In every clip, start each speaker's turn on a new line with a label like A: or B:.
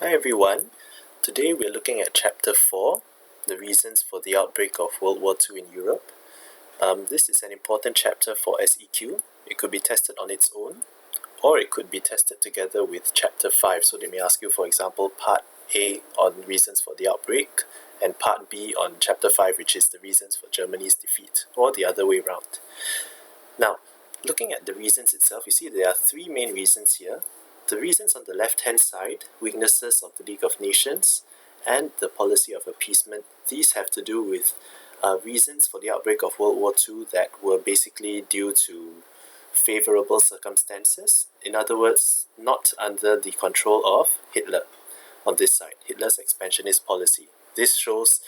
A: Hi everyone, today we're looking at Chapter 4, the reasons for the outbreak of World War II in Europe. This is an important chapter for SEQ. It could be tested on its own, or it could be tested together with Chapter 5. So they may ask you, for example, Part A on reasons for the outbreak, and Part B on Chapter 5, which is the reasons for Germany's defeat, or the other way around. Now, looking at the reasons itself, you see there are three main reasons here. The reasons on the left-hand side, weaknesses of the League of Nations and the policy of appeasement, these have to do with reasons for the outbreak of World War II that were basically due to favorable circumstances. In other words, not under the control of Hitler on this side, Hitler's expansionist policy. This shows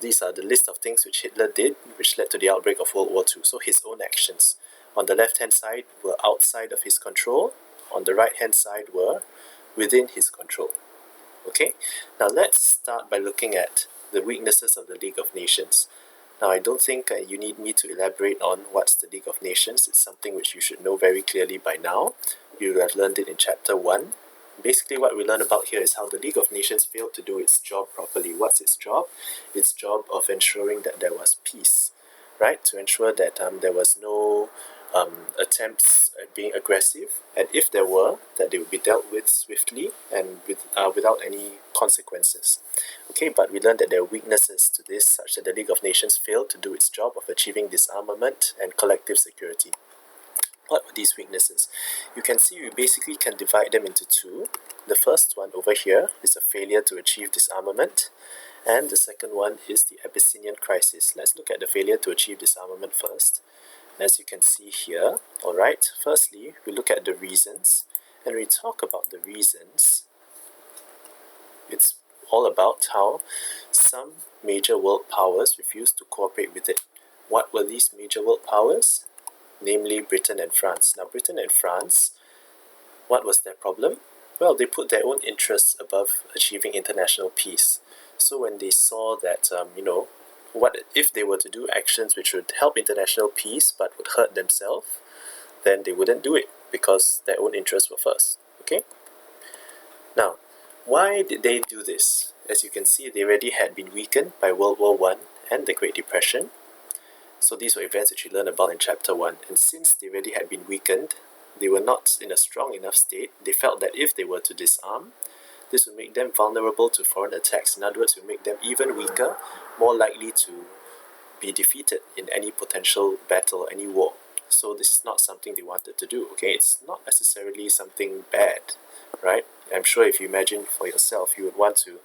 A: these are the list of things which Hitler did, which led to the outbreak of World War II. So his own actions on the left-hand side were outside of his control. On the right-hand side were within his control. Okay, now let's start by looking at the weaknesses of the League of Nations. Now I don't think you need me to elaborate on what's the League of Nations. It's something which you should know very clearly by now. You have learned it in Chapter 1. Basically what we learn about here is how the League of Nations failed to do its job properly. What's its job? Its job of ensuring that there was peace, right? To ensure that there was no attempts at being aggressive, and if there were, that they would be dealt with swiftly and without any consequences. Okay, but we learned that there are weaknesses to this, such that the League of Nations failed to do its job of achieving disarmament and collective security. What were these weaknesses? You can see we basically can divide them into two. The first one over here is a failure to achieve disarmament, and the second one is the Abyssinian Crisis. Let's look at the failure to achieve disarmament first. As you can see here, alright, firstly, we look at the reasons, and we talk about the reasons. It's all about how some major world powers refused to cooperate with it. What were these major world powers? Namely Britain and France. Now, Britain and France, what was their problem? Well, they put their own interests above achieving international peace. So when they saw that, what if they were to do actions which would help international peace but would hurt themselves, then they wouldn't do it because their own interests were first. Okay? Now, why did they do this? As you can see, they already had been weakened by World War I and the Great Depression. So these were events which we learned about in Chapter 1. And since they already had been weakened, they were not in a strong enough state. They felt that if they were to disarm, this would make them vulnerable to foreign attacks. In other words, it would make them even weaker, more likely to be defeated in any potential battle, any war. So this is not something they wanted to do, okay? It's not necessarily something bad, right? I'm sure if you imagine for yourself, you would want to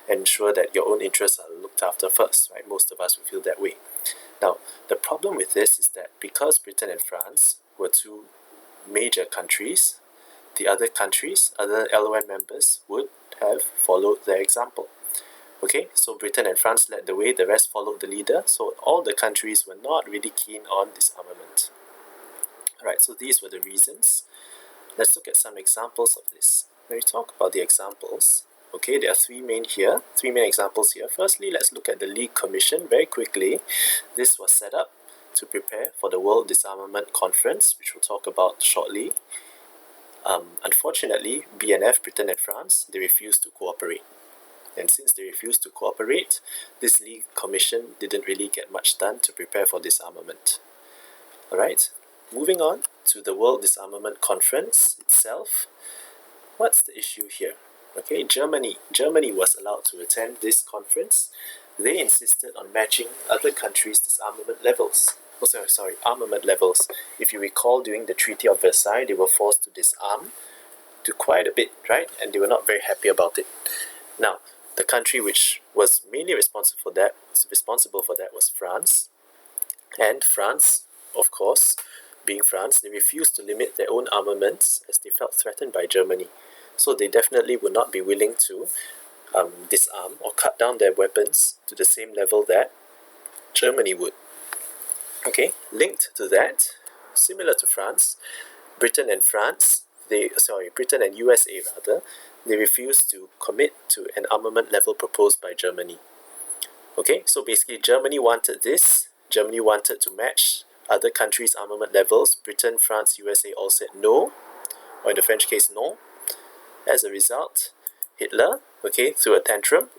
A: ensure that your own interests are looked after first, right? Most of us would feel that way. Now, the problem with this is that because Britain and France were two major countries, the other countries, other LON members, would have followed their example. Okay, so Britain and France led the way, the rest followed the leader, so all the countries were not really keen on disarmament. Alright, so these were the reasons. Let's look at some examples of this. When we talk about the examples, okay, there are three main examples here. Firstly, let's look at the League Commission very quickly. This was set up to prepare for the World Disarmament Conference, which we'll talk about shortly. Unfortunately, BNF, Britain and France, they refused to cooperate. And since they refused to cooperate, this League Commission didn't really get much done to prepare for disarmament. Alright, moving on to the World Disarmament Conference itself. What's the issue here? Okay, Germany was allowed to attend this conference. They insisted on matching other countries' disarmament levels. Armament levels. If you recall, during the Treaty of Versailles, they were forced to disarm to quite a bit, right? And they were not very happy about it. Now, the country which was mainly responsible for that was France. And France, of course, being France, they refused to limit their own armaments as they felt threatened by Germany. So they definitely would not be willing to disarm or cut down their weapons to the same level that Germany would. Okay, linked to that, similar to France, Britain and USA rather, they refused to commit to an armament level proposed by Germany. Okay, so basically Germany wanted this. Germany wanted to match other countries' armament levels. Britain, France, USA all said no, or in the French case, no. As a result, Hitler, okay, threw a tantrum.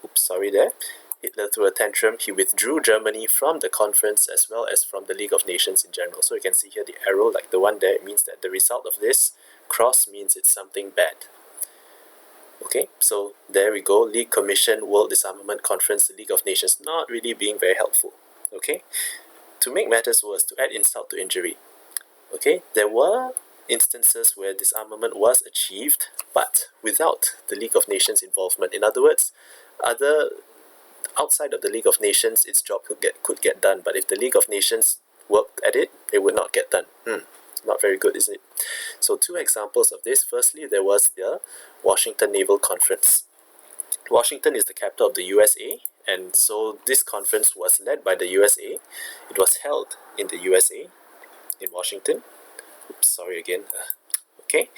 A: Hitler threw a tantrum. He withdrew Germany from the conference as well as from the League of Nations in general. So you can see here the arrow, like the one there, it means that the result of this cross means it's something bad. Okay, so there we go. League Commission, World Disarmament Conference, the League of Nations, not really being very helpful. Okay, to make matters worse, to add insult to injury, okay, there were instances where disarmament was achieved, but without the League of Nations involvement. In other words, outside of the League of Nations, its job could get done, but if the League of Nations worked at it, it would not get done. Not very good, is it? So two examples of this. Firstly, there was the Washington Naval Conference. Washington is the capital of the USA, and so this conference was led by the USA. It was held in the USA, in Washington. Oops, sorry again. Okay,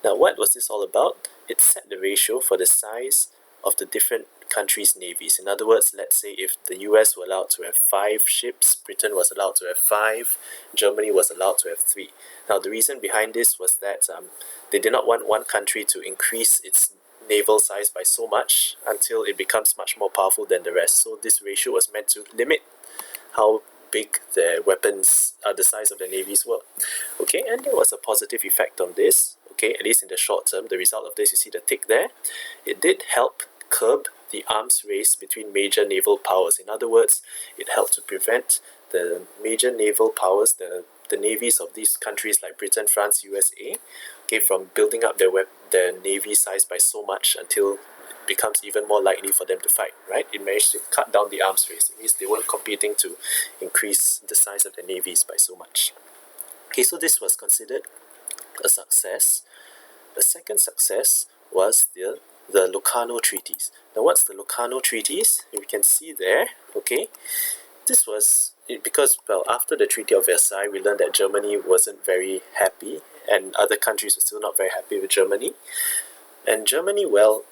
A: now what was this all about? It set the ratio for the size of the different countries' navies. In other words, let's say if the US were allowed to have 5 ships, Britain was allowed to have 5, Germany was allowed to have 3. Now the reason behind this was that they did not want one country to increase its naval size by so much until it becomes much more powerful than the rest. So this ratio was meant to limit how big their weapons, the size of the navies were. Okay, and there was a positive effect on this. Okay, at least in the short term. The result of this, you see the tick there. It did help curb the arms race between major naval powers. In other words, it helped to prevent the major naval powers, the navies of these countries like Britain, France, USA, okay, from building up their navy size by so much until it becomes even more likely for them to fight, right? It managed to cut down the arms race. It means they weren't competing to increase the size of their navies by so much. Okay, so this was considered a success. The second success was the Locarno Treaties. Now what's the Locarno Treaties? You can see there, okay, this was because, well, after the Treaty of Versailles, we learned that Germany wasn't very happy and other countries were still not very happy with Germany. And Germany, well,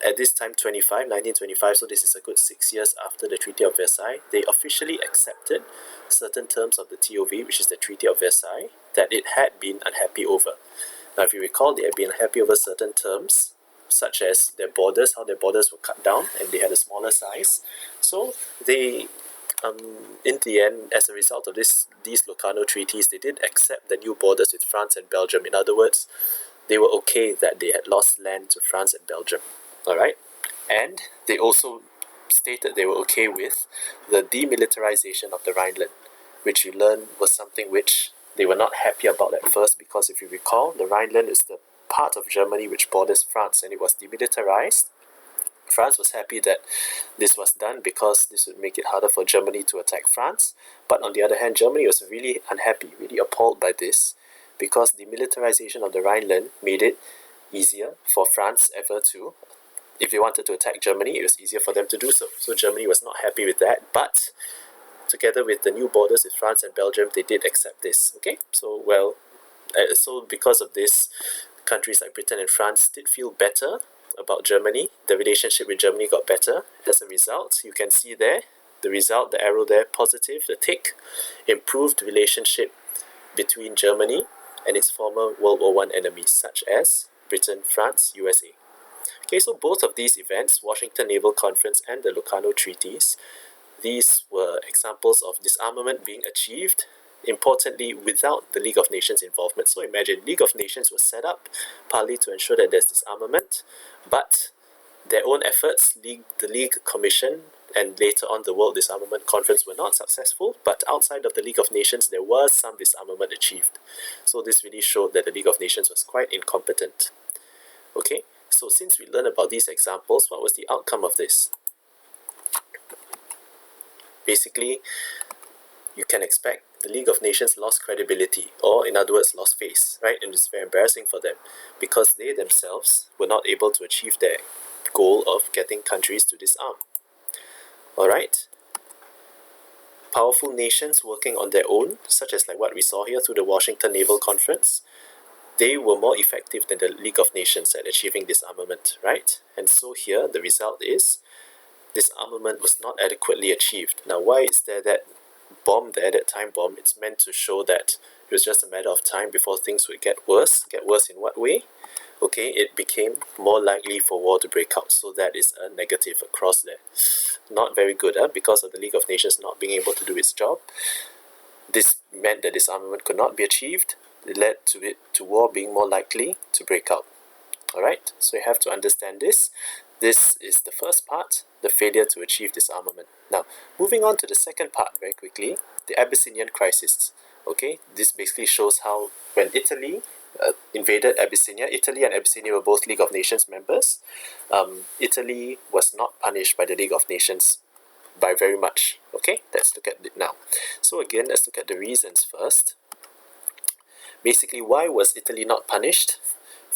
A: at this time, 1925, so this is a good 6 years after the Treaty of Versailles, they officially accepted certain terms of the TOV, which is the Treaty of Versailles, that it had been unhappy over. Now, if you recall, they had been unhappy over certain terms, such as their borders, how their borders were cut down, and they had a smaller size. So they, in the end, as a result of these Locarno Treaties, they did accept the new borders with France and Belgium. In other words, they were okay that they had lost land to France and Belgium. Alright? And they also stated they were okay with the demilitarization of the Rhineland, which you learned was something which they were not happy about at first, because if you recall, the Rhineland is the part of Germany which borders France, and it was demilitarized. France was happy that this was done because this would make it harder for Germany to attack France. But on the other hand, Germany was really unhappy, really appalled by this, because the militarization of the Rhineland made it easier for France ever to, if they wanted to attack Germany, it was easier for them to do so. So Germany was not happy with that, but together with the new borders with France and Belgium, they did accept this. Okay, so well, so because of this, countries like Britain and France did feel better about Germany. The relationship with Germany got better. As a result, you can see there, the result, the arrow there, positive, the tick, improved relationship between Germany and its former World War I enemies, such as Britain, France, USA. Okay, so both of these events, Washington Naval Conference and the Locarno Treaties, these were examples of disarmament being achieved, importantly, without the League of Nations involvement. So imagine, League of Nations was set up partly to ensure that there's disarmament, but their own efforts, the League Commission, and later on the World Disarmament Conference were not successful, but outside of the League of Nations, there was some disarmament achieved. So this really showed that the League of Nations was quite incompetent. Okay, so since we learned about these examples, what was the outcome of this? Basically, you can expect the League of Nations lost credibility, or in other words, lost face, right? And it's very embarrassing for them, because they themselves were not able to achieve their goal of getting countries to disarm. Alright? Powerful nations working on their own, such as like what we saw here through the Washington Naval Conference, they were more effective than the League of Nations at achieving disarmament, right? And so here, the result is disarmament was not adequately achieved. Now, why is there that bomb there, that time bomb? It's meant to show that it was just a matter of time before things would get worse. Get worse in what way? okay, it became more likely for war to break out. So that is a negative across there. Not very good, because of the League of Nations not being able to do its job. This meant that disarmament could not be achieved. It led to war being more likely to break out. Alright, so you have to understand this. This is the first part, the failure to achieve disarmament. Now, moving on to the second part very quickly, the Abyssinian Crisis. Okay, this basically shows how when Italy invaded Abyssinia, Italy and Abyssinia were both League of Nations members. Italy was not punished by the League of Nations by very much. Okay, let's look at it now. So again, let's look at the reasons first. Basically, why was Italy not punished?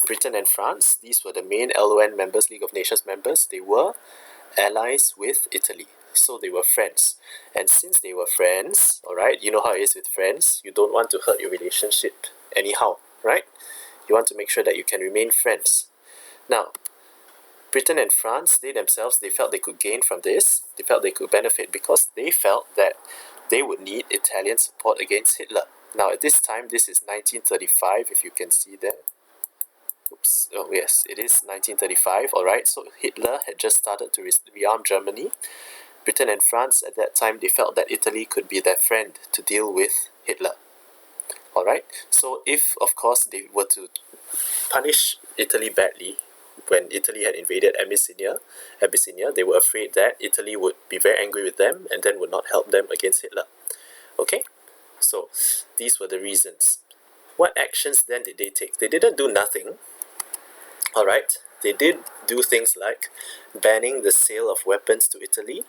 A: Britain and France, these were the main LON members, League of Nations members. They were allies with Italy, so they were friends. And since they were friends, alright, you know how it is with friends, you don't want to hurt your relationship anyhow, right? You want to make sure that you can remain friends. Now, Britain and France, they themselves, they felt they could gain from this. They felt they could benefit because they felt that they would need Italian support against Hitler. Now, at this time, this is 1935, if you can see there. Oops, oh yes, it is 1935, alright, so Hitler had just started to rearm Germany. Britain and France, at that time, they felt that Italy could be their friend to deal with Hitler. Alright, so if, of course, they were to punish Italy badly, when Italy had invaded Abyssinia, they were afraid that Italy would be very angry with them and then would not help them against Hitler. Okay, so these were the reasons. What actions then did they take? They didn't do nothing. Alright, they did do things like banning the sale of weapons to Italy.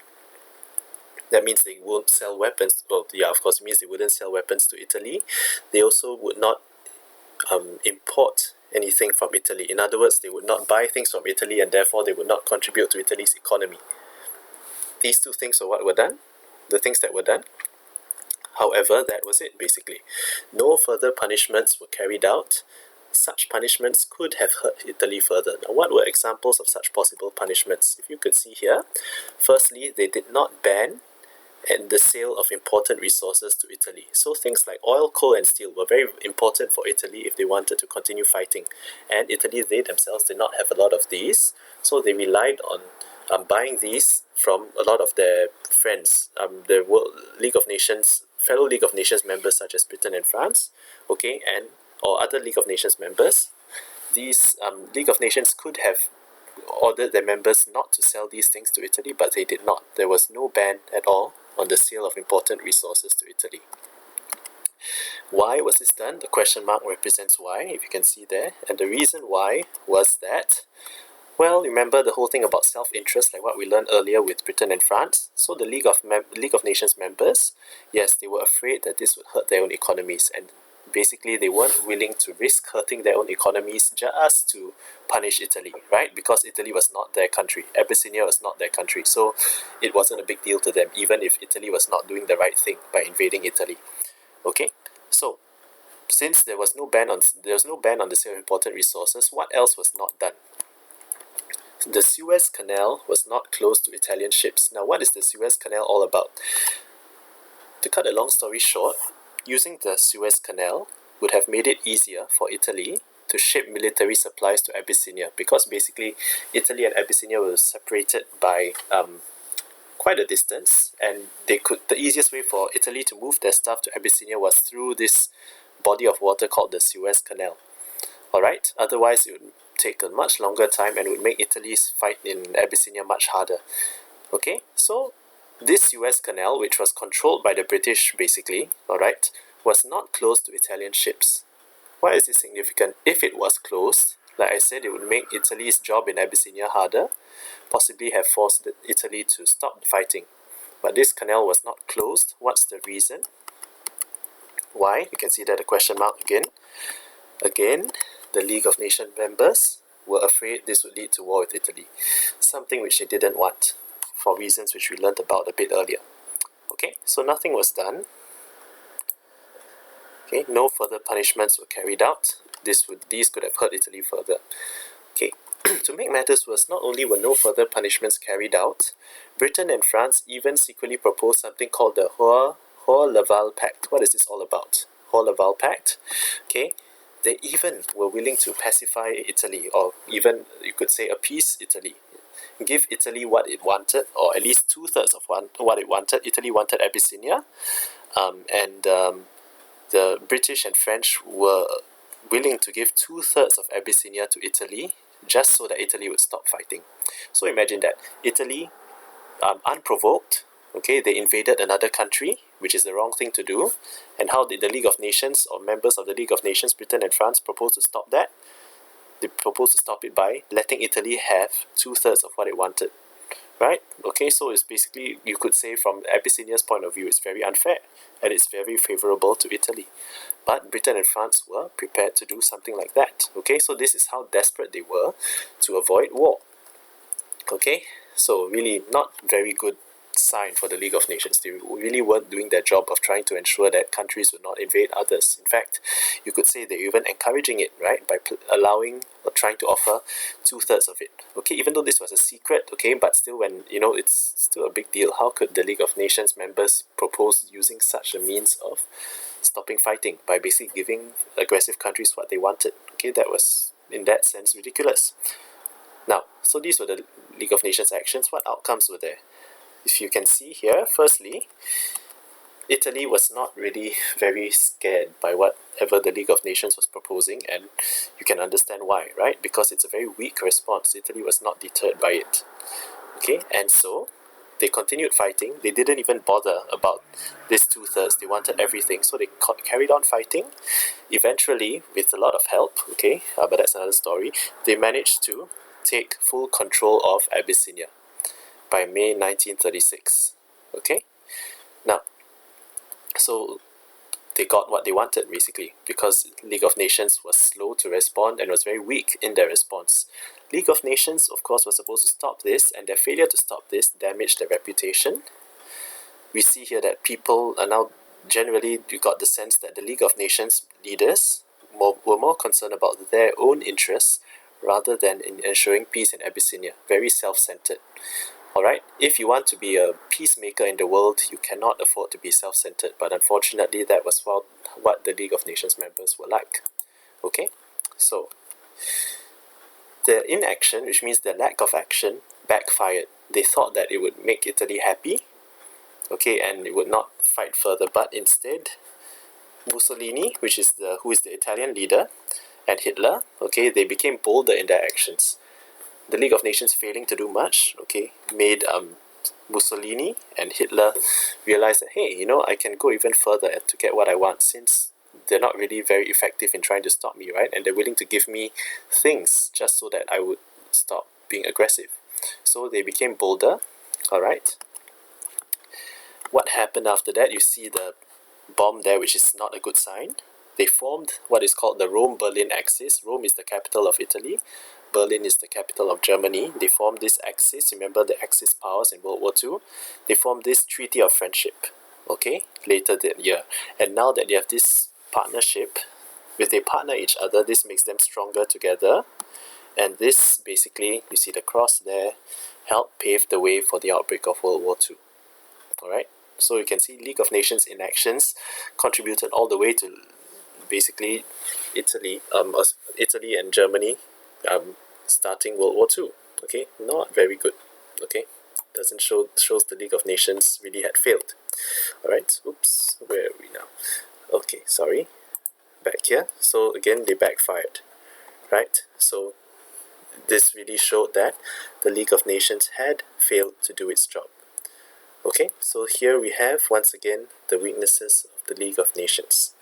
A: That means they won't sell weapons. Well, yeah, of course, it means they wouldn't sell weapons to Italy. They also would not import anything from Italy. In other words, they would not buy things from Italy and therefore they would not contribute to Italy's economy. These two things are what were done, the things that were done. However, that was it basically. No further punishments were carried out. Such punishments could have hurt Italy further. Now, what were examples of such possible punishments? If you could see here, firstly, they did not ban the sale of important resources to Italy. So things like oil, coal and steel were very important for Italy if they wanted to continue fighting. And Italy, they themselves did not have a lot of these, so they relied on buying these from a lot of their friends, the League of Nations, fellow League of Nations members such as Britain and France, okay, or other League of Nations members. These League of Nations could have ordered their members not to sell these things to Italy, but they did not. There was no ban at all on the sale of important resources to Italy. Why was this done? The question mark represents why, if you can see there. And the reason why was that, well, remember the whole thing about self-interest, like what we learned earlier with Britain and France. So the League of Nations members, yes, they were afraid that this would hurt their own economies, and basically they weren't willing to risk hurting their own economies just to punish Italy, right? Because Italy was not their country. Abyssinia was not their country, so it wasn't a big deal to them, even if Italy was not doing the right thing by invading Italy. Okay, so since there was no ban on the sale of important resources, what else was not done? The Suez Canal was not closed to Italian ships. Now, what is the Suez Canal all about? To cut a long story short, using the Suez Canal would have made it easier for Italy to ship military supplies to Abyssinia, because basically Italy and Abyssinia were separated by quite a distance, and the easiest way for Italy to move their stuff to Abyssinia was through this body of water called the Suez Canal. Alright, otherwise it would take a much longer time and would make Italy's fight in Abyssinia much harder. Okay, so this Suez Canal, which was controlled by the British basically, alright, was not closed to Italian ships. Why is this significant? If it was closed, like I said, it would make Italy's job in Abyssinia harder, possibly have forced Italy to stop fighting. But this canal was not closed. What's the reason? Why? You can see that the question mark again. Again, the League of Nations members were afraid this would lead to war with Italy, something which they didn't want, for reasons which we learned about a bit earlier. Okay, so nothing was done. Okay, no further punishments were carried out. These could have hurt Italy further. Okay, to make matters worse, not only were no further punishments carried out, Britain and France even secretly proposed something called the Hoare-Laval Pact. What is this all about? Hoare-Laval Pact. Okay, They even were willing to pacify Italy, or even, you could say, appease Italy. Give Italy what it wanted, or at least 2/3 of what it wanted. Italy wanted Abyssinia, and the British and French were willing to give 2/3 of Abyssinia to Italy, just so that Italy would stop fighting. So imagine that. Italy, unprovoked, okay, they invaded another country, which is the wrong thing to do. And how did the League of Nations, or members of the League of Nations, Britain and France, propose to stop that? They proposed to stop it by letting Italy have 2/3 of what it wanted. Right? Okay, so it's basically, you could say, from Abyssinia's point of view, it's very unfair, and it's very favorable to Italy. But Britain and France were prepared to do something like that. Okay, so this is how desperate they were to avoid war. Okay, so really not very good sign for the League of Nations. They really weren't doing their job of trying to ensure that countries would not invade others. In fact, you could say they're even encouraging it, right, by allowing or trying to offer 2/3 of it. Okay, even though this was a secret, okay, but still, when it's still a big deal. How could the League of Nations members propose using such a means of stopping fighting by basically giving aggressive countries what they wanted? Okay, that was in that sense ridiculous. Now, so these were the League of Nations actions. What outcomes were there? If you can see here, firstly, Italy was not really very scared by whatever the League of Nations was proposing, and you can understand why, right? Because it's a very weak response. Italy was not deterred by it. Okay, and so they continued fighting. They didn't even bother about this 2/3. They wanted everything, so they carried on fighting. Eventually, with a lot of help, okay, but that's another story, they managed to take full control of Abyssinia by May 1936. Okay, now, so they got what they wanted, basically, because League of Nations was slow to respond and was very weak in their response. League of Nations, of course, was supposed to stop this, and their failure to stop this damaged their reputation. We see here that people are now, generally, you got the sense that the League of Nations leaders were more concerned about their own interests rather than in ensuring peace in Abyssinia. Very self-centered. Alright, if you want to be a peacemaker in the world, you cannot afford to be self-centered, but unfortunately that was what the League of Nations members were like. Okay, so the inaction, which means the lack of action, backfired. They thought that it would make Italy happy, okay, and it would not fight further, but instead Mussolini, who is the Italian leader, and Hitler, okay, they became bolder in their actions. The League of Nations failing to do much, okay, made Mussolini and Hitler realize that, hey, I can go even further to get what I want, since they're not really very effective in trying to stop me, right? And they're willing to give me things just so that I would stop being aggressive. So they became bolder, alright? What happened after that? You see the bomb there, which is not a good sign. They formed what is called the Rome-Berlin axis. Rome is the capital of Italy. Berlin is the capital of Germany. They formed this axis. Remember the Axis powers in World War II? They formed this Treaty of Friendship, okay, later that year. And now that they have this partnership, if they partner each other, this makes them stronger together. And this, basically, you see the cross there, helped pave the way for the outbreak of World War II. Alright, so you can see League of Nations inactions contributed all the way to basically Italy and Germany starting World War II. Okay, not very good. Okay, shows the League of Nations really had failed. Alright, oops, where are we now? Okay, sorry, back here. So again, they backfired, right? So this really showed that the League of Nations had failed to do its job. Okay, so here we have once again the weaknesses of the League of Nations.